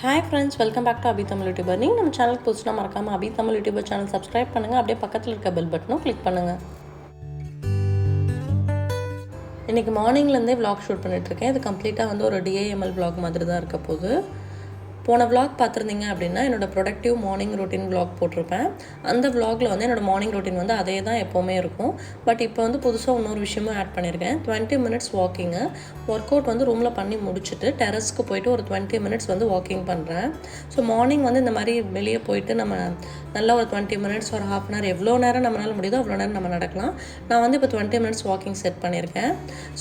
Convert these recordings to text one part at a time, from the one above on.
Hi friends, welcome back to Abi Tamil YouTuber. நீங்கள் நம்ம சேனலுக்கு புதுசுனா மறக்காமல் Abi Tamil YouTuber channel subscribe பண்ணுங்கள். அப்படியே பக்கத்தில் இருக்க பெல் பட்டனும் கிளிக் பண்ணுங்கள். இன்றைக்கி மார்னிங்லேருந்தே விளாக் ஷூட் பண்ணிகிட்ருக்கேன். இது கம்ப்ளீட்டாக வந்து ஒரு டிஏஎம்எல் விளாக் மாதிரி தான் இருக்க போகுது. போன விளாக் பார்த்துருந்தீங்க அப்படின்னா என்னோடய ப்ரொடக்டிவ் மார்னிங் ரொட்டீன் விளாக் போட்டிருப்பேன். அந்த விளாகில் வந்து என்னோடய மார்னிங் ரொட்டீன் வந்து அதே தான் எப்போவுமே இருக்கும். பட் இப்போ வந்து புதுசாக இன்னொரு விஷயமும் ஆட் பண்ணியிருக்கேன். 20 மினிட்ஸ் வாக்கிங்கு ஒர்க் அவுட் வந்து ரூமில் பண்ணி முடிச்சுட்டு டெரஸ்க்கு போயிட்டு ஒரு 20 மினிட்ஸ் வந்து வாக்கிங் பண்ணுறேன். ஸோ மார்னிங் வந்து இந்த மாதிரி வெளியே போயிட்டு நம்ம நல்லா ஒரு 20 மினிட்ஸ் ஒரு ஹாஃப் அன் ஹவர் எவ்வளோ நேரம் நம்மளால் முடியுதோ அவ்வளோ நேரம் நம்ம நடக்கலாம். நான் வந்து இப்போ 20 மினிட்ஸ் வாக்கிங் செட் பண்ணியிருக்கேன்.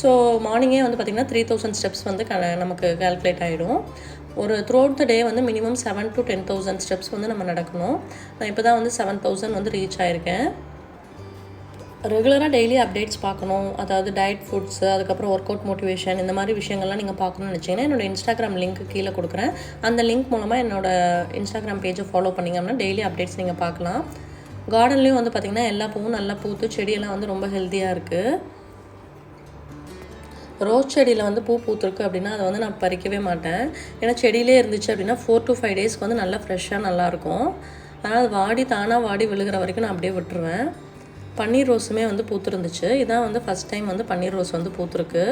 ஸோ மார்னிங்கே வந்து பார்த்திங்கன்னா 3000 ஸ்டெப்ஸ் வந்து நமக்கு கால்குலேட் ஆகிடும். ஒரு த்ரூ அவுட் த டே வந்து மினிமம் 7,000 to 10,000 ஸ்டெப்ஸ் வந்து நம்ம நடக்கணும். நான் இப்போ தான் வந்து 7,000 வந்து ரீச் ஆகிருக்கேன். ரெகுலராக டெய்லி அப்டேட்ஸ் பார்க்கணும், அதாவது டயட் ஃபுட்ஸு, அதுக்கப்புறம் ஒர்க் அவுட் மோட்டிவேஷன், இந்த மாதிரி விஷயங்கள்லாம் நீங்கள் பார்க்கணும்னு நினச்சிங்கன்னா என்னோடய இன்ஸ்டாகிராம் லிங்க் கீழே கொடுக்குறேன். அந்த லிங்க் மூலமாக என்னோடய இன்ஸ்டாகிராம் பேஜை ஃபாலோ பண்ணிங்க அப்படின்னா டெய்லி அப்டேட்ஸ் நீங்கள் பார்க்கலாம். கார்டன்லேயும் வந்து பார்த்திங்கன்னா எல்லா பூவும் நல்லா பூத்து செடியெல்லாம் வந்து ரொம்ப ஹெல்த்தியாக இருக்குது. ரோஸ் செடியில் வந்து பூ பூத்துருக்கு அப்படின்னா அதை வந்து நான் பறிக்கவே மாட்டேன். ஏன்னா செடியிலே இருந்துச்சு அப்படின்னா 4 to 5 டேஸ்க்கு வந்து நல்லா ஃப்ரெஷ்ஷாக நல்லாயிருக்கும். அதனால் அது தானாக வாடி விழுகிற வரைக்கும் நான் அப்படியே விட்டுருவேன். பன்னீர் ரோஸுமே வந்து பூத்துருந்துச்சு. இதான் வந்து ஃபஸ்ட் டைம் வந்து பன்னீர் ரோஸ் வந்து பூத்துருக்கு.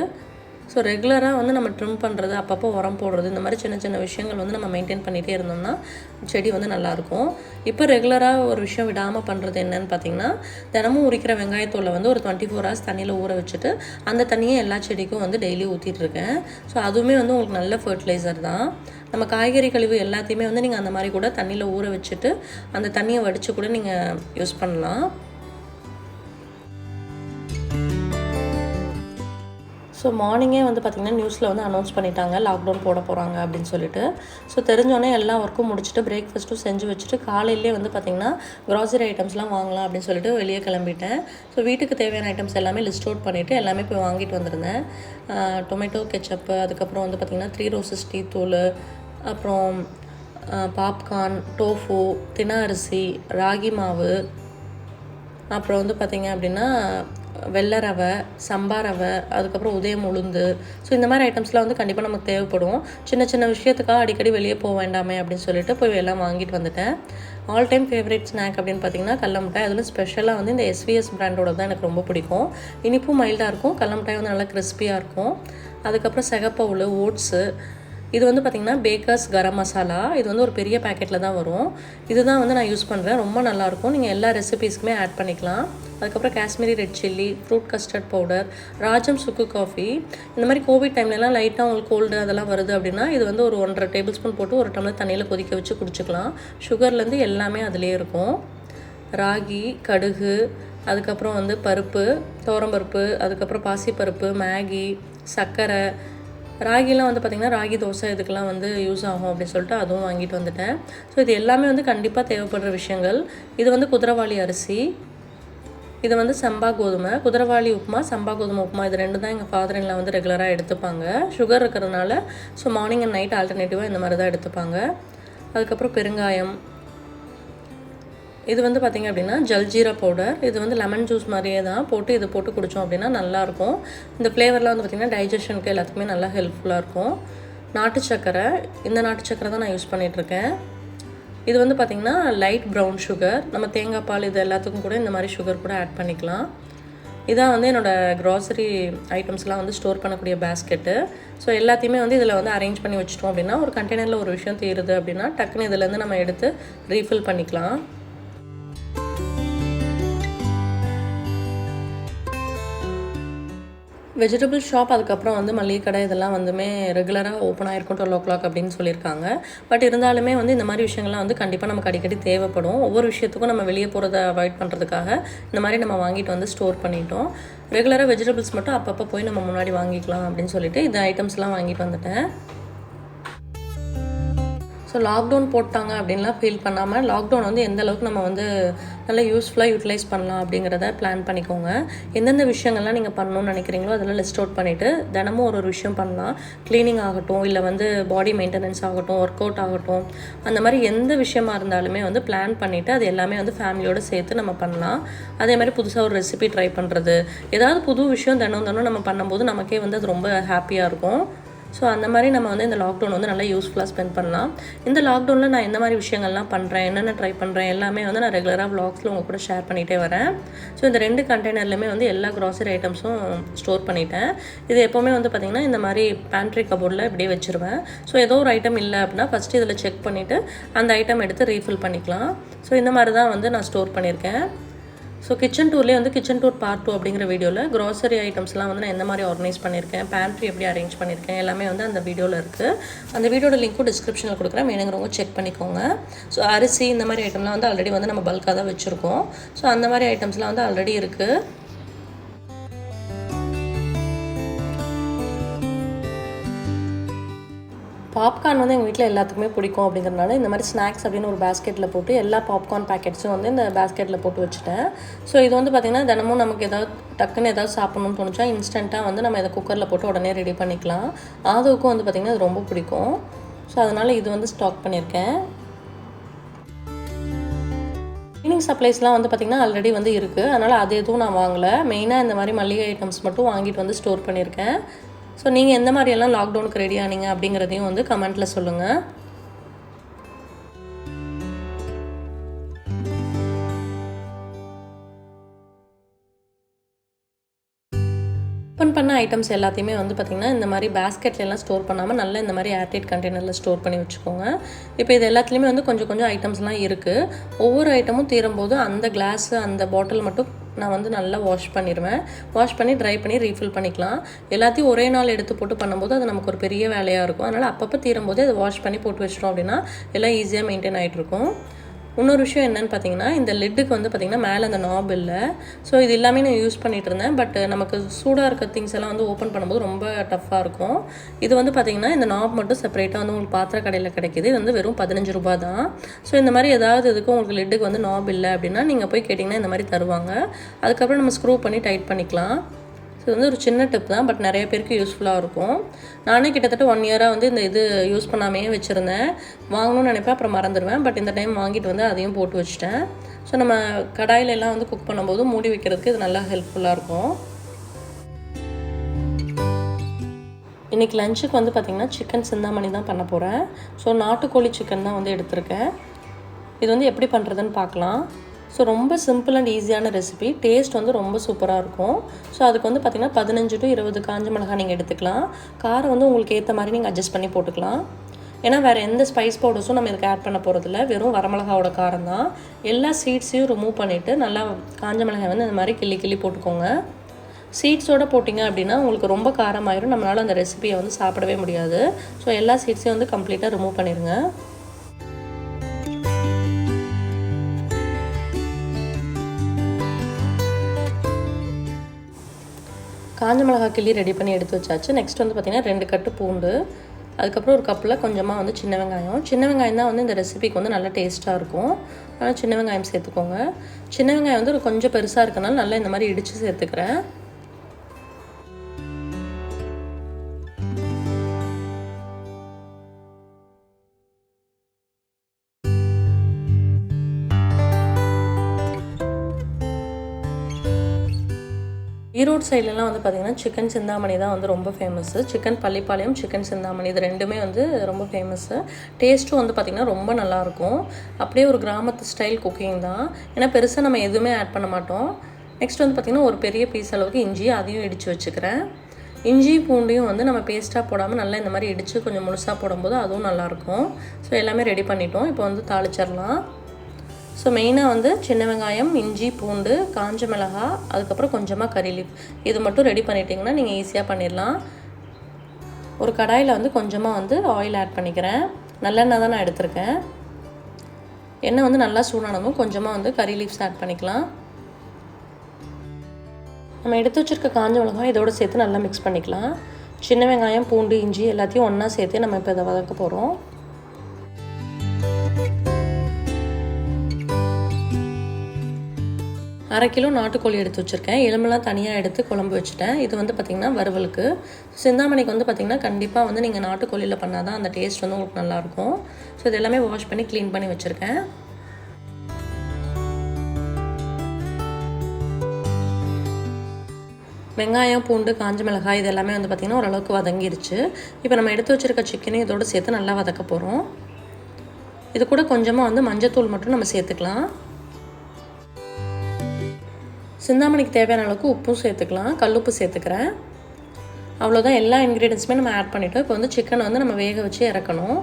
ஸோ ரெகுலராக வந்து நம்ம ட்ரிம் பண்ணுறது, அப்பப்போ உரம் போடுறது, இந்த மாதிரி சின்ன சின்ன விஷயங்கள் வந்து நம்ம மெயின்டைன் பண்ணிகிட்டே இருந்தோம்னா செடி வந்து நல்லாயிருக்கும். இப்போ ரெகுலராக ஒரு விஷயம் விடாமல் பண்ணுறது என்னன்னு பார்த்திங்கன்னா, தினமும் உரிக்கிற வெங்காயத்தோலை வந்து ஒரு 24 hours தண்ணியில் ஊற வச்சுட்டு அந்த தண்ணியை எல்லா செடிக்கும் வந்து டெய்லி ஊற்றிட்டுருக்கேன். ஸோ அதுவுமே வந்து உங்களுக்கு நல்ல ஃபர்டிலைசர் தான். நம்ம காய்கறி கழிவு எல்லாத்தையுமே வந்து நீங்கள் அந்த மாதிரி கூட தண்ணியில் ஊற வச்சுட்டு அந்த தண்ணியை வடித்து கூட நீங்கள் யூஸ் பண்ணலாம். ஸோ மார்னிங்கே வந்து பார்த்திங்கன்னா நியூஸில் வந்து அனௌன்ஸ் பண்ணிட்டாங்க லாக்டவுன் போட போகிறாங்க அப்படின்னு சொல்லிட்டு. ஸோ தெரிஞ்சோடனே எல்லா ஒர்க்கும் முடிச்சுட்டு பிரேக்ஃபாஸ்ட்டும் செஞ்சு வச்சுட்டு காலையிலே வந்து பார்த்திங்கன்னா க்ராசரி ஐட்டம்ஸ்லாம் வாங்கலாம் அப்படின்னு சொல்லிட்டு வெளியே கிளம்பிட்டேன். ஸோ வீட்டுக்கு தேவையான ஐட்டம்ஸ் எல்லாமே லிஸ்ட் அவுட் பண்ணிவிட்டு எல்லாமே போய் வாங்கிட்டு வந்திருந்தேன். டொமேட்டோ கெச்சப்பு, அதுக்கப்புறம் வந்து பார்த்திங்கன்னா 3 ரோசஸ் டீ தூள், அப்புறம் பாப்கார்ன், டோஃபு, தின அரிசி, ராகி மாவு, அப்புறம் வந்து பார்த்திங்க அப்படின்னா வெள்ளை ரவை, சம்பா ரவை, அதுக்கப்புறம் உதயம் உளுந்து. ஸோ இந்த மாதிரி ஐட்டம்ஸ்லாம் வந்து கண்டிப்பாக நமக்கு தேவைப்படும். சின்ன சின்ன விஷயத்துக்காக அடிக்கடி வெளியே போக வேண்டாமே அப்படின்னு சொல்லிட்டு போய் எல்லாம் வாங்கிட்டு வந்துட்டேன். ஆல் டைம் ஃபேவரட் ஸ்நாக் அப்படின்னு பார்த்திங்கன்னா கடல மிட்டாய். அதில் ஸ்பெஷலாக வந்து இந்த எஸ்விஎஸ் பிராண்டோட தான் எனக்கு ரொம்ப பிடிக்கும். இனிப்பும் மைல்டாக இருக்கும், கடல மிட்டாய் வந்து நல்லா கிறிஸ்பியாக இருக்கும். அதுக்கப்புறம் செகப்பவுல், ஓட்ஸு. இது வந்து பார்த்திங்கன்னா பேக்கர்ஸ் கரம் மசாலா. இது வந்து ஒரு பெரிய பேக்கெட்டில் தான் வரும். இதுதான் வந்து நான் யூஸ் பண்ணுறேன். ரொம்ப நல்லாயிருக்கும். நீங்கள் எல்லா ரெசிபீஸ்க்குமே ஆட் பண்ணிக்கலாம். அதுக்கப்புறம் Kashmiri red chilli, fruit custard powder, Rajam சுக்கு காஃபி. இந்த மாதிரி கோவிட் டைம்லலாம் லைட்டாக உங்களுக்கு கோல்டு அதெல்லாம் வருது அப்படின்னா இது வந்து ஒரு 1.5 டேபிள் ஸ்பூன் போட்டு ஒரு டம்ளர் தண்ணியில் கொதிக்க வச்சு குடிச்சிக்கலாம். சுகர்லேருந்து எல்லாமே அதிலே இருக்கும். ராகி, கடுகு, அதுக்கப்புறம் வந்து பருப்பு, துவரம்பருப்பு, அதுக்கப்புறம் பாசிப்பருப்பு, மேகி, சர்க்கரை. ராகிலாம் வந்து பார்த்திங்கன்னா ராகி தோசை இதுக்கெல்லாம் வந்து யூஸ் ஆகும் அப்படின்னு சொல்லிட்டு அதுவும் வாங்கிட்டு வந்துட்டேன். ஸோ இது எல்லாமே வந்து கண்டிப்பாக தேவைப்படுற விஷயங்கள். இது வந்து குதிரைவாளி அரிசி, இது வந்து சம்பா கோதுமை. குதிரைவாளி உப்புமா, சம்பா கோதுமை உப்புமா, இது 2 தான் எங்கள் ஃபாதர் இன்லா வந்து ரெகுலராக எடுத்துப்பாங்க. சுகர் இருக்கிறதுனால ஸோ மார்னிங் அண்ட் நைட் ஆல்டர்னேட்டிவாக இந்த மாதிரி தான் எடுத்துப்பாங்க. அதுக்கப்புறம் பெருங்காயம். இது வந்து பார்த்திங்க அப்படின்னா ஜல்ஜீரா பவுடர். இது வந்து லெமன் ஜூஸ் மாதிரியே தான் போட்டு இது போட்டு குடித்தோம் அப்படின்னா நல்லாயிருக்கும். இந்த ஃப்ளேவர்லாம் வந்து பார்த்திங்கன்னா டைஜஷனுக்கு எல்லாத்துக்குமே நல்லா ஹெல்ப்ஃபுல்லாக இருக்கும். நாட்டு சக்கரை, இந்த நாட்டு சக்கரை தான் நான் யூஸ் பண்ணிகிட்ருக்கேன். இது வந்து பார்த்திங்கன்னா லைட் ப்ரௌன் சுகர். நம்ம தேங்காய் பால் இது எல்லாத்துக்கும் கூட இந்த மாதிரி சுகர் கூட ஆட் பண்ணிக்கலாம். இதான் வந்து என்னோடய க்ராசரி ஐட்டம்ஸ்லாம் வந்து ஸ்டோர் பண்ணக்கூடிய பேஸ்கெட்டு. ஸோ எல்லாத்தையுமே வந்து இதில் வந்து அரேஞ்ச் பண்ணி வச்சிட்டோம் அப்படின்னா ஒரு கண்டெய்னரில் ஒரு விஷயம் தீருது அப்படின்னா டக்குன்னு இதிலேருந்து நம்ம எடுத்து ரீஃபில் பண்ணிக்கலாம். வெஜிடபிள் ஷாப், அதுக்கப்புறம் வந்து மளிகை கடை இதெல்லாம் வந்துமே ரெகுலராக ஓப்பன் ஆகிருக்கும் 12 o'clock அப்படின்னு சொல்லியிருக்காங்க. பட் இருந்தாலுமே வந்து இந்த மாதிரி விஷயங்கள்லாம் வந்து கண்டிப்பாக நமக்கு அடிக்கடி தேவைப்படும். ஒவ்வொரு விஷயத்துக்கும் நம்ம வெளியே போகிறத அவாய்ட் பண்ணுறதுக்காக இந்த மாதிரி நம்ம வாங்கிட்டு வந்து ஸ்டோர் பண்ணிட்டோம். ரெகுலராக வெஜிடபிள்ஸ் மட்டும் அப்பப்போ போய் நம்ம முன்னாடி வாங்கிக்கலாம் அப்படின்னு சொல்லிட்டு இந்த ஐட்டம்ஸ்லாம் வாங்கிட்டு வந்துட்டேன். ஸோ லாக்டவுன் போட்டாங்க அப்படின்லாம் ஃபீல் பண்ணாமல் லாக்டவுன் வந்து எந்த அளவுக்கு நம்ம வந்து நல்லா யூஸ்ஃபுல்லாக யூட்டிலைஸ் பண்ணலாம் அப்படிங்கிறத பிளான் பண்ணிக்கோங்க. எந்தெந்த விஷயங்கள்லாம் நீங்கள் பண்ணணும்னு நினைக்கிறீங்களோ அதெல்லாம் லிஸ்ட் அவுட் பண்ணிவிட்டு தினமும் ஒரு விஷயம் பண்ணலாம். க்ளீனிங் ஆகட்டும், இல்லை வந்து பாடி மெயின்டெனன்ஸ் ஆகட்டும், ஒர்க் அவுட் ஆகட்டும், அந்த மாதிரி எந்த விஷயமா இருந்தாலுமே வந்து பிளான் பண்ணிவிட்டு அது எல்லாமே வந்து ஃபேமிலியோடு சேர்த்து நம்ம பண்ணலாம். அதே மாதிரி புதுசாக ஒரு ரெசிபி ட்ரை பண்ணுறது, ஏதாவது புது விஷயம் தினம் நம்ம பண்ணும்போது நமக்கே வந்து அது ரொம்ப ஹாப்பியாக இருக்கும். ஸோ அந்த மாதிரி நம்ம வந்து இந்த லாக்டவுன் வந்து நல்லா யூஸ்ஃபுல்லாக ஸ்பெண்ட் பண்ணலாம். இந்த லாக்டவுனில் நான் எந்த மாதிரி விஷயங்கள்லாம் பண்ணுறேன், என்னென்ன ட்ரை பண்ணுறேன் எல்லாமே வந்து நான் ரெகுலராக வ்ளாக்ஸில் உங்கள் கூட ஷேர் பண்ணிகிட்டே வரேன். ஸோ இந்த 2 கண்டெய்னர்லையுமே வந்து எல்லா க்ராசரி ஐட்டம்ஸும் ஸ்டோர் பண்ணிட்டேன். இது எப்போவுமே வந்து பார்த்திங்கன்னா இந்த மாதிரி பேண்ட்ரி கபோர்டில் இப்படியே வச்சுருவேன். ஸோ ஏதோ ஒரு ஐட்டம் இல்லை அப்படின்னா ஃபஸ்ட்டு இதில் செக் பண்ணிவிட்டு அந்த ஐட்டம் எடுத்து ரீஃபில் பண்ணிக்கலாம். ஸோ இந்த மாதிரி தான் வந்து நான் ஸ்டோர் பண்ணியிருக்கேன். ஸோ கிச்சன் டூர்லேயே வந்து கிச்சன் டூர் பார்ட் 2 அப்படிங்கிற வீடியோவில் க்ராசரி ஐட்டம்ஸ்லாம் வந்து நான் எந்த மாதிரி ஆர்கனைஸ் பண்ணியிருக்கேன், பேண்ட்ரி எப்படி அரேஞ்ச் பண்ணியிருக்கேன் எல்லாமே வந்து அந்த வீடியோவில் இருக்குது. அந்த வீடியோட லிங்க்கும் டிஸ்கிரிப்ஷனில் கொடுக்குறேன், வேணுங்கிறவங்க செக் பண்ணிக்கோங்க. ஸோ அரிசி இந்த மாதிரி ஐட்டம்லாம் வந்து ஆல்ரெடி வந்து நம்ம பல்காக தான் வச்சுருக்கோம். ஸோ அந்த மாதிரி ஐட்டம்ஸ்லாம் வந்து ஆல்ரெடி இருக்குது. பாப்கார்ன் வந்து எங்கள் வீட்டில் எல்லாத்துக்குமே பிடிக்கும் அப்படிங்கிறனால இந்த மாதிரி ஸ்நாக்ஸ் அப்படின்னு ஒரு பேஸ்கெட்டில் போட்டு எல்லா பாப்கார்ன் பேக்கெட்ஸும் வந்து இந்த பேஸ்கெட்டில் போட்டு வச்சுட்டேன். ஸோ இது வந்து பார்த்திங்கன்னா தினமும் நமக்கு ஏதாவது டக்குன்னு ஏதாவது சாப்பிட்ணுன்னு தோணுச்சா இன்ஸ்டண்ட்டாக வந்து நம்ம இதை குக்கரில் போட்டு உடனே ரெடி பண்ணிக்கலாம். ஆதவுக்கும் வந்து பார்த்திங்கன்னா இது ரொம்ப பிடிக்கும். ஸோ அதனால் இது வந்து ஸ்டாக் பண்ணியிருக்கேன். க்ளீனிங் சப்ளைஸ்லாம் வந்து பார்த்திங்கன்னா ஆல்ரெடி வந்து இருக்குது, அதனால் அது எதுவும் நான் வாங்கலை. மெயினாக இந்த மாதிரி மளிகை ஐட்டம்ஸ் மட்டும் வாங்கிட்டு வந்து ஸ்டோர் பண்ணியிருக்கேன். ஸோ நீங்கள் எந்த மாதிரியெல்லாம் லாக்டவுனுக்கு ரெடி ஆனீங்க அப்படிங்கிறதையும் வந்து கமெண்ட்டில் சொல்லுங்கள். ஓப்பன் பண்ண ஐட்டம்ஸ் எல்லாத்தையுமே வந்து பார்த்திங்கன்னா இந்த மாதிரி பேஸ்கெட்லாம் ஸ்டோர் பண்ணாமல் நல்லா இந்த மாதிரி ஏர்டைட் கண்டெய்னரில் ஸ்டோர் பண்ணி வச்சுக்கோங்க. இப்போ இது எல்லாத்துலேயுமே வந்து கொஞ்சம் கொஞ்சம் ஐட்டம்ஸ்லாம் இருக்குது. ஒவ்வொரு ஐட்டமும் தீரும்போது அந்த கிளாஸு அந்த பாட்டில் மட்டும் நான் வந்து நல்லா வாஷ் பண்ணிடுவேன். வாஷ் பண்ணி ட்ரை பண்ணி ரீஃபில் பண்ணிக்கலாம். எல்லாத்தையும் ஒரே நாள் எடுத்து போட்டு பண்ணும்போது அது நமக்கு ஒரு பெரிய வேலையாக இருக்கும். அதனால் அப்பப்போ தீரும்போது அதை வாஷ் பண்ணி போட்டு வச்சிட்டோம் அப்படின்னா எல்லாம் ஈஸியாக மெயின்டைன் ஆகிட்ருக்கும். இன்னொரு விஷயம் என்னென்னு பார்த்தீங்கன்னா இந்த லிட்டுக்கு வந்து பார்த்திங்கன்னா மேலே அந்த நாப் இல்லை. ஸோ இது எல்லாமே நான் யூஸ் பண்ணிகிட்டு இருந்தேன். பட் நமக்கு சூடாக இருக்க திங்ஸ் எல்லாம் வந்து ஓப்பன் பண்ணும்போது ரொம்ப டஃப்பாக இருக்கும். இது வந்து பார்த்திங்கன்னா இந்த நாப் மட்டும் செப்பரேட்டாக வந்து உங்களுக்கு பாத்திர கடையில் கிடைக்கிது. இது வந்து வெறும் 15 ரூபா தான். ஸோ இந்த மாதிரி ஏதாவது இதுக்கு உங்களுக்கு லிட்டுக்கு வந்து நாப் இல்லை அப்படின்னா நீங்கள் போய் கேட்டிங்கன்னா இந்த மாதிரி தருவாங்க. அதுக்கப்புறம் நம்ம ஸ்க்ரூ பண்ணி டைட் பண்ணிக்கலாம். இது வந்து ஒரு சின்ன டிப் தான், பட் நிறைய பேருக்கு யூஸ்ஃபுல்லாக இருக்கும். நானே கிட்டத்தட்ட 1 இயராக வந்து இந்த இது யூஸ் பண்ணாமையே வச்சுருந்தேன். வாங்கணும்னு நினைப்பேன், அப்புறம் மறந்துடுவேன். பட் இந்த டைம் வாங்கிட்டு வந்து அதையும் போட்டு வச்சுட்டேன். ஸோ நம்ம கடாயிலெல்லாம் வந்து குக் பண்ணும்போது மூடி வைக்கிறதுக்கு இது நல்லா ஹெல்ப்ஃபுல்லாக இருக்கும். இன்றைக்கி லஞ்சுக்கு வந்து பார்த்திங்கன்னா சிக்கன் சிந்தாமணி தான் பண்ண போகிறேன். ஸோ நாட்டுக்கோழி சிக்கன் தான் வந்து எடுத்திருக்கேன். இது வந்து எப்படி பண்ணுறதுன்னு பார்க்கலாம். ஸோ ரொம்ப சிம்பிள் அண்ட் ஈஸியான ரெசிபி, டேஸ்ட் வந்து ரொம்ப சூப்பராக இருக்கும். ஸோ அதுக்கு வந்து பார்த்திங்கன்னா 15 to 20 காஞ்ச மிளகாய் நீங்கள் எடுத்துக்கலாம். காரம் வந்து உங்களுக்கு ஏற்ற மாதிரி நீங்கள் அட்ஜஸ்ட் பண்ணி போட்டுக்கலாம். ஏன்னா வேறு எந்த ஸ்பைஸ் பவுடர்ஸும் நம்ம இதுக்கு ஆட் பண்ண போகிறதில்ல, வெறும் வரமிளகாவோட காரம் தான். எல்லா சீட்ஸையும் ரிமூவ் பண்ணிவிட்டு நல்லா காஞ்ச மிளகாய் வந்து இந்த மாதிரி கிள்ளி போட்டுக்கோங்க. சீட்ஸோடு போட்டிங்க அப்படின்னா உங்களுக்கு ரொம்ப காரமாயிரும், நம்மளால் அந்த ரெசிபியை வந்து சாப்பிடவே முடியாது. ஸோ எல்லா சீட்ஸையும் வந்து கம்ப்ளீட்டாக ரிமூவ் பண்ணிடுங்க. காஞ்ச மிளகாய் கிள்ளி ரெடி பண்ணி எடுத்து வச்சாச்சு. நெக்ஸ்ட் வந்து பார்த்திங்கன்னா 2 கட்டு பூண்டு, அதுக்கப்புறம் ஒரு கப்பில் கொஞ்சமாக வந்து சின்ன வெங்காயம். சின்ன வெங்காயம் தான் வந்து இந்த ரெசிபிக்கு வந்து நல்லா டேஸ்ட்டாக இருக்கும். அதனால் சின்ன வெங்காயம் சேர்த்துக்கோங்க. சின்ன வெங்காயம் வந்து கொஞ்சம் பெருசாக இருக்கனால நல்லா இந்த மாதிரி இடித்து சேர்த்துக்கிறேன். ஈரோடு சைட்லலாம் வந்து பார்த்திங்கன்னா சிக்கன் சிந்தாமணி தான் வந்து ரொம்ப famous. Chicken Pallipalayam, chicken Chintamani இது 2மே வந்து ரொம்ப ஃபேமஸ்ஸு. டேஸ்ட்டும் வந்து பார்த்திங்கன்னா ரொம்ப நல்லாயிருக்கும். அப்படியே ஒரு கிராமத்து ஸ்டைல் குக்கிங் தான். ஏன்னா பெருசாக நம்ம எதுவுமே ஆட் பண்ண மாட்டோம். நெக்ஸ்ட் வந்து பார்த்திங்கன்னா ஒரு பெரிய பீஸ் அளவுக்கு இஞ்சி, அதையும் இடித்து வச்சுக்கிறேன். இஞ்சி பூண்டையும் வந்து நம்ம பேஸ்ட்டாக போடாமல் நல்லா இந்த மாதிரி இடித்து கொஞ்சம் முழுசாக போடும்போது அதுவும் நல்லாயிருக்கும். ஸோ எல்லாமே ரெடி பண்ணிட்டோம். இப்போ வந்து தாளிச்சிடலாம். ஸோ மெயினாக வந்து சின்ன வெங்காயம், இஞ்சி, பூண்டு, காஞ்ச மிளகாய், அதுக்கப்புறம் கொஞ்சமாக கறி லீஃப், இது மட்டும் ரெடி பண்ணிட்டீங்கன்னா நீங்கள் ஈஸியாக பண்ணிடலாம். ஒரு கடாயில் வந்து கொஞ்சமாக வந்து ஆயில் ஆட் பண்ணிக்கிறேன். நல்லெண்ணெய் தான் நான் எடுத்திருக்கேன். எண்ணெய் வந்து நல்லா சூடானதும் கொஞ்சமாக வந்து கறி லீஃப்ஸ் ஆட் பண்ணிக்கலாம். நம்ம எடுத்து வச்சுருக்க காஞ்ச மிளகாய் இதோடு சேர்த்து நல்லா மிக்ஸ் பண்ணிக்கலாம். சின்ன வெங்காயம், பூண்டு, இஞ்சி எல்லாத்தையும் ஒன்றா சேர்த்து நம்ம இப்போ இதை வதக்க போகிறோம். அரை கிலோ நாட்டுக்கோழி எடுத்து வச்சுருக்கேன். எலும்பெல்லாம் தனியாக எடுத்து குழம்பு வச்சுட்டேன். இது வந்து பார்த்திங்கன்னா வறுவலுக்கு. சிந்தாமணிக்கு வந்து பார்த்திங்கன்னா கண்டிப்பாக வந்து நீங்கள் நாட்டுக்கோழியில் பண்ணால் தான் அந்த டேஸ்ட் வந்து உங்களுக்கு நல்லாயிருக்கும். ஸோ இது எல்லாமே வாஷ் பண்ணி க்ளீன் பண்ணி வச்சுருக்கேன். வெங்காயம், பூண்டு, காஞ்ச மிளகாய் இது எல்லாமே வந்து பார்த்திங்கன்னா ஓரளவுக்கு வதங்கிருச்சு. இப்போ நம்ம எடுத்து வச்சுருக்க சிக்கனையும் இதோடு சேர்த்து நல்லா வதக்க போகிறோம். இது கூட கொஞ்சமாக வந்து மஞ்சத்தூள் மட்டும் நம்ம சேர்த்துக்கலாம். சிந்தாமணிக்கு தேவையான அளவுக்கு உப்பும் சேர்த்துக்கலாம். கல்லுப்பு சேர்த்துக்கிறேன். அவ்வளோதான், எல்லா இன்க்ரீடியன்ஸுமே நம்ம ஆட் பண்ணிவிட்டோம். இப்போ வந்து சிக்கனை வந்து நம்ம வேக வச்சு இறக்கணும்.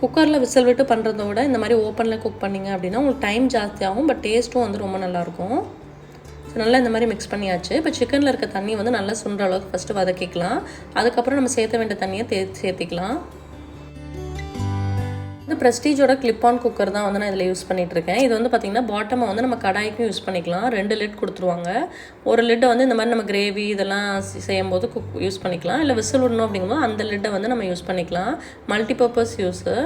குக்கரில் விசில் விட்டு பண்ணுறத விட இந்த மாதிரி ஓப்பனில் குக் பண்ணிங்க அப்படின்னா உங்களுக்கு டைம் ஜாஸ்தியாகும், பட் டேஸ்ட்டும் வந்து ரொம்ப நல்லாயிருக்கும். ஸோ நல்லா இந்த மாதிரி மிக்ஸ் பண்ணியாச்சு. இப்போ சிக்கனில் இருக்க தண்ணி வந்து நல்லா சுண்டுற அளவுக்கு ஃபஸ்ட்டு வதக்கிக்கலாம். அதுக்கப்புறம் நம்ம சேர்த்த வேண்டிய தண்ணியை சேர்த்திக்கலாம். இந்த ப்ரெஸ்டீஜோட கிளிப் ஆன் குக்கர் தான் வந்து நான் இதில் யூஸ் பண்ணிகிட்ருக்கேன். இது வந்து பார்த்திங்கன்னா பாட்டமாக வந்து நம்ம கடாய்க்கும் யூஸ் பண்ணிக்கலாம். 2 லிட் கொடுத்துருவாங்க. ஒரு லிட்டை வந்து இந்த மாதிரி நம்ம கிரேவி இதெல்லாம் செய்யும்போது யூஸ் பண்ணிக்கலாம். இல்லை விசில் விடணும் அப்படிங்கும்போது அந்த லிட்டை வந்து நம்ம யூஸ் பண்ணிக்கலாம். Multipurpose use.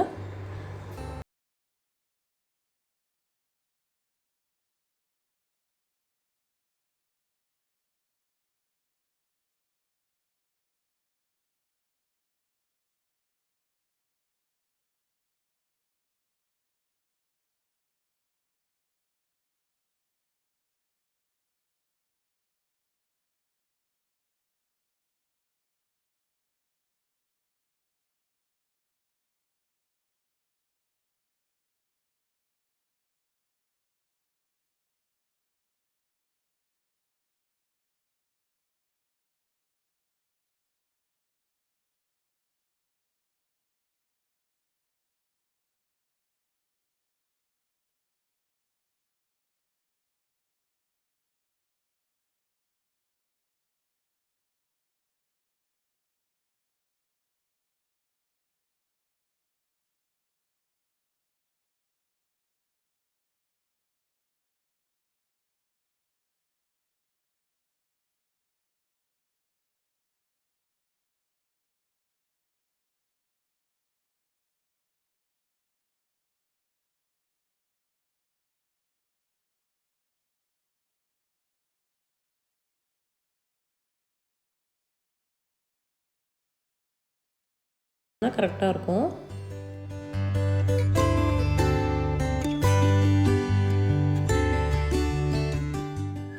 கரெக்டாக இருக்கும்.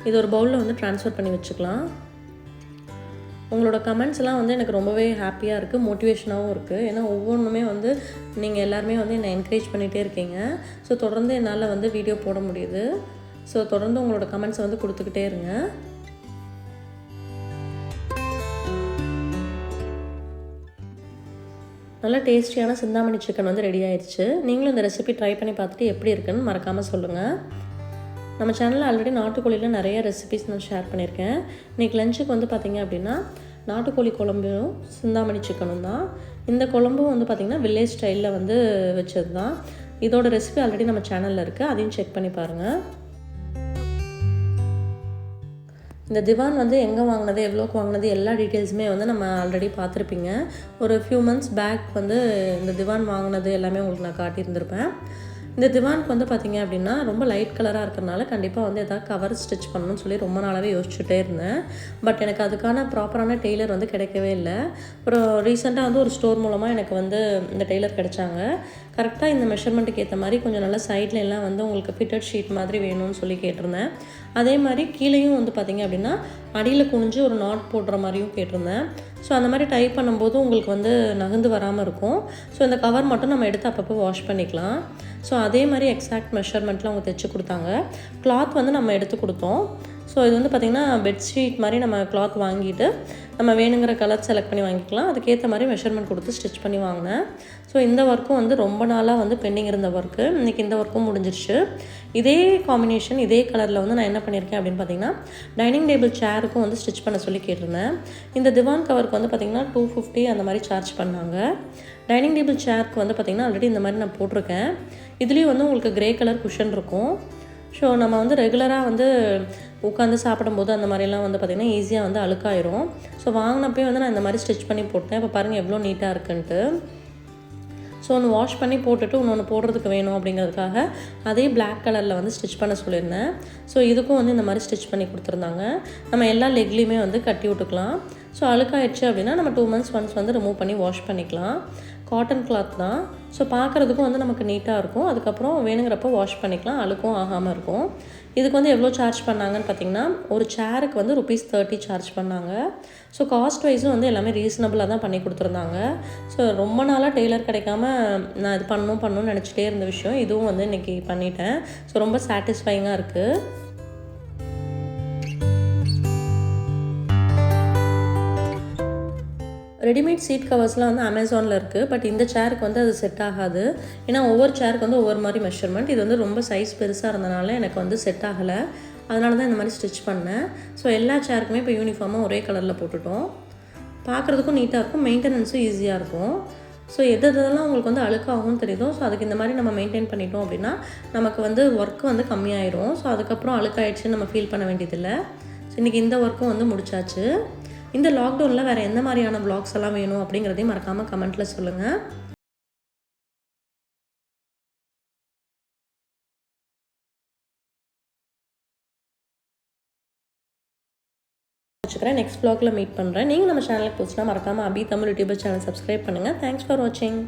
இது ஒரு பவுலில் வந்து ட்ரான்ஸ்ஃபர் பண்ணி வச்சுக்கலாம். உங்களோட கமெண்ட்ஸ்லாம் வந்து எனக்கு ரொம்பவே ஹாப்பியாக இருக்குது, மோட்டிவேஷனாகவும் இருக்குது. ஏன்னா ஒவ்வொன்றுமே வந்து நீங்கள் எல்லாருமே வந்து என்னை என்கரேஜ் பண்ணிகிட்டே இருக்கீங்க. ஸோ தொடர்ந்து என்னால் வந்து வீடியோ போட முடியுது. ஸோ தொடர்ந்து உங்களோட கமெண்ட்ஸை வந்து கொடுத்துக்கிட்டே இருங்க. நல்லா டேஸ்டியான சிந்தாமணி சிக்கன் வந்து ரெடி ஆயிடுச்சு. நீங்களும் இந்த ரெசிபி ட்ரை பண்ணி பார்த்துட்டு எப்படி இருக்குன்னு மறக்காமல் சொல்லுங்கள். நம்ம சேனலில் ஆல்ரெடி நாட்டுக்கோழியில் நிறைய ரெசிபிஸ் நான் ஷேர் பண்ணியிருக்கேன். இன்றைக்கி லஞ்சுக்கு வந்து பார்த்திங்க அப்படின்னா நாட்டுக்கோழி குழம்பும் சிந்தாமணி சிக்கனும் தான். இந்த குழம்பும் வந்து பார்த்திங்கன்னா வில்லேஜ் ஸ்டைலில் வந்து வச்சது தான். இதோட ரெசிபி ஆல்ரெடி நம்ம சேனலில் இருக்குது, அதையும் செக் பண்ணி பாருங்கள். இந்த திவான் வந்து எங்கே வாங்கினது, எவ்வளோக்கு வாங்கினது, எல்லா டீட்டெயில்ஸுமே வந்து நம்ம ஆல்ரெடி பார்த்துருப்பீங்க. ஒரு ஃபியூ மந்த்ஸ் பேக் வந்து இந்த திவான் வாங்கினது எல்லாமே உங்களுக்கு நான் காட்டியிருந்திருப்பேன். இந்த திவானுக்கு வந்து பார்த்திங்க அப்படின்னா ரொம்ப லைட் கலராக இருக்கிறனால கண்டிப்பாக வந்து எதாவது கவர் ஸ்டிச் பண்ணணும்னு சொல்லி ரொம்ப நாளாகவே யோசிச்சுட்டே இருந்தேன். பட் எனக்கு அதுக்கான ப்ராப்பரான டெய்லர் வந்து கிடைக்கவே இல்லை. அப்புறம் ரீசெண்டாக வந்து ஒரு ஸ்டோர் மூலமாக எனக்கு வந்து இந்த டெய்லர் கிடைச்சாங்க. கரெக்டாக இந்த மெஷர்மெண்ட்டுக்கு ஏற்ற மாதிரி கொஞ்சம் நல்லா சைடில் எல்லாம் வந்து உங்களுக்கு ஃபிட்டட் ஷீட் மாதிரி வேணும்னு சொல்லி கேட்டிருந்தேன். அதே மாதிரி கீழேயும் வந்து பார்த்திங்க அப்படின்னா அடியில் குனிஞ்சு ஒரு நாட் போடுற மாதிரியும் கேட்டிருந்தேன். ஸோ அந்த மாதிரி டைப் பண்ணும்போது உங்களுக்கு வந்து நகர்ந்து வராமல் இருக்கும். ஸோ இந்த கவர் மட்டும் நம்ம எடுத்து அப்பப்போ வாஷ் பண்ணிக்கலாம். ஸோ அதே மாதிரி எக்ஸாக்ட் மெஷர்மெண்ட்டில் அவங்க தைச்சி கொடுத்தாங்க. கிளாத் வந்து நம்ம எடுத்து கொடுத்தோம். ஸோ இது வந்து பார்த்திங்கன்னா பெட்ஷீட் மாதிரி நம்ம கிளாத் வாங்கிட்டு நம்ம வேணுங்கிற கலர் செலக்ட் பண்ணி வாங்கிக்கலாம். அதுக்கேற்ற மாதிரி மெஷர்மெண்ட் கொடுத்து ஸ்டிச் பண்ணி வாங்கினேன். ஸோ இந்த ஒர்க்கும் வந்து ரொம்ப நாளாக வந்து பெண்டிங் இருந்த ஒர்க்கு. இன்றைக்கி இந்த ஒர்க்கும் முடிஞ்சிருச்சு. இதே காம்பினேஷன் இதே கலரில் வந்து நான் என்ன பண்ணியிருக்கேன் அப்படின்னு பார்த்திங்கன்னா டைனிங் டேபிள் சேருக்கும் வந்து ஸ்டிச் பண்ண சொல்லி கேட்டிருந்தேன். இந்த திவான் கவருக்கு வந்து பார்த்திங்கன்னா 250 அந்த மாதிரி சார்ஜ் பண்ணாங்க. டைனிங் டேபிள் சேருக்கு வந்து பார்த்திங்கன்னா ஆல்ரெடி இந்த மாதிரி நான் போட்டிருக்கேன். இதுலேயும் வந்து உங்களுக்கு கிரே கலர் குஷன் இருக்கும். ஸோ நம்ம வந்து ரெகுலராக வந்து உட்காந்து சாப்பிடும்போது அந்த மாதிரிலாம் வந்து பார்த்திங்கன்னா ஈஸியாக வந்து அழுக்காயிரும். ஸோ வாங்கினப்பே வந்து நான் இந்த மாதிரி ஸ்டிச் பண்ணி போட்டேன். இப்போ பாருங்கள் எவ்வளோ நீட்டாக இருக்குன்ட்டு. ஸோ ஒன்று வாஷ் பண்ணி போட்டுட்டு இன்னொன்று போடுறதுக்கு வேணும் அப்படிங்கிறதுக்காக அதே பிளாக் கலரில் வந்து ஸ்டிச் பண்ண சொல்லியிருந்தேன். ஸோ இதுக்கும் வந்து இந்த மாதிரி ஸ்டிச் பண்ணி கொடுத்துருந்தாங்க. நம்ம எல்லா லெக்லேயுமே வந்து கட்டி விட்டுக்கலாம். ஸோ அழுக்காயிடுச்சு அப்படின்னா நம்ம 2 months ஒன்ஸ் வந்து ரிமூவ் பண்ணி வாஷ் பண்ணிக்கலாம். காட்டன் கிளாத் தான். ஸோ பார்க்குறதுக்கும் வந்து நமக்கு நீட்டாக இருக்கும். அதுக்கப்புறம் வேணுங்கிறப்போ வாஷ் பண்ணிக்கலாம், அழுக்கும் ஆகாமல் இருக்கும். இதுக்கு வந்து எவ்வளோ சார்ஜ் பண்ணாங்கன்னு பார்த்தீங்கன்னா, ஒரு சேருக்கு வந்து ₹30 சார்ஜ் பண்ணாங்க. ஸோ காஸ்ட் வைஸும் வந்து எல்லாமே ரீசனபிளாக தான் பண்ணி கொடுத்துருந்தாங்க. ஸோ ரொம்ப நாளாக டெய்லர் கிடைக்காம நான் இது பண்ணணும்னு நினச்சிட்டே இருந்த விஷயம், இதுவும் வந்து இன்றைக்கி பண்ணிட்டேன். ஸோ ரொம்ப சாட்டிஸ்ஃபைங்காக இருக்குது. ரெடிமேட் சீட் கவர்ஸ்லாம் வந்து அமேசானில் இருக்குது. பட் இந்த சேருக்கு வந்து அது செட் ஆகாது. ஏன்னா ஒவ்வொரு சேருக்கு வந்து ஒவ்வொரு மாதிரி மெஷர்மெண்ட். இது வந்து ரொம்ப சைஸ் பெருசாக இருந்தனால எனக்கு வந்து செட் ஆகலை. அதனால தான் இந்த மாதிரி ஸ்டிச் பண்ணேன். ஸோ எல்லா சேருக்குமே இப்போ யூனிஃபார்மாக ஒரே கலரில் போட்டுட்டோம். பார்க்குறதுக்கும் நீட்டாக இருக்கும், மெயின்டெனன்ஸும் ஈஸியாக இருக்கும். ஸோ எதெல்லாம் உங்களுக்கு வந்து அழுக்காகும்னு தெரியுதோ, ஸோ அதுக்கு இந்த மாதிரி நம்ம மெயின்டைன் பண்ணிட்டோம் அப்படின்னா நமக்கு வந்து ஒர்க்கு வந்து கம்மியாயிரும். ஸோ அதுக்கப்புறம் அழுக்காயிடுச்சுன்னு நம்ம ஃபீல் பண்ண வேண்டியதில்லை. ஸோ இன்றைக்கி இந்த ஒர்க்கும் வந்து முடிச்சாச்சு. இந்த லாக்டவுனில் வேறு எந்த மாதிரியான வ்ளாக்ஸ் எல்லாம் வேணும் அப்படிங்கிறதையும் மறக்காமல் கமெண்ட்டில் சொல்லுங்கள். வச்சுக்கிறேன். நெக்ஸ்ட் வ்ளாகில் மீட் பண்ணுறேன். நீங்கள் நம்ம சேனலுக்கு போச்சுன்னா மறக்காமல் Abi Tamil YouTuber channel subscribe பண்ணுங்கள். தேங்க்ஸ் ஃபார் வாட்சிங்.